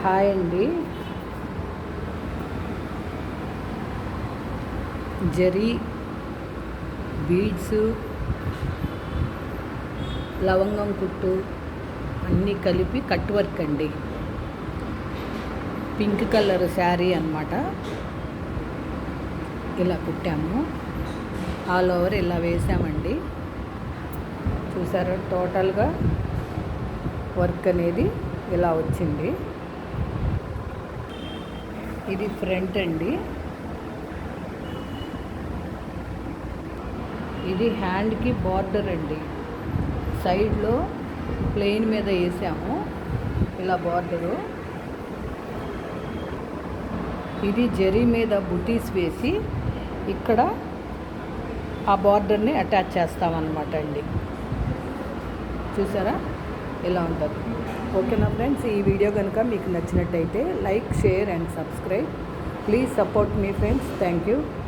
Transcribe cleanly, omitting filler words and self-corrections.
Hi అండి. Zari beads, లవంగం కుట్టు అన్నీ కలిపి కట్ వర్క్ అండి. పింక్ కలర్ శారీ అన్నమాట. ఇలా కుట్టాము, ఆల్ ఓవర్ ఇలా వేసామండి. చూసారా, టోటల్గా వర్క్ అనేది ఇలా వచ్చింది. ఇది ఫ్రంట్ అండి. ఇది హ్యాండ్కి బార్డర్ అండి. సైడ్లో ప్లెయిన్ మీద వేసాము ఇలా బార్డరు. ఇది జరీ మీద బుటీస్ వేసి ఇక్కడ ఆ బార్డర్ని అటాచ్ చేస్తామన్నమాట అండి. చూసారా, ఇలా ఉంటుంది. ఓకేనా ఫ్రెండ్స్, ఈ వీడియో కనుక మీకు నచ్చినట్టయితే like, share and subscribe. Please support me friends. Thank you.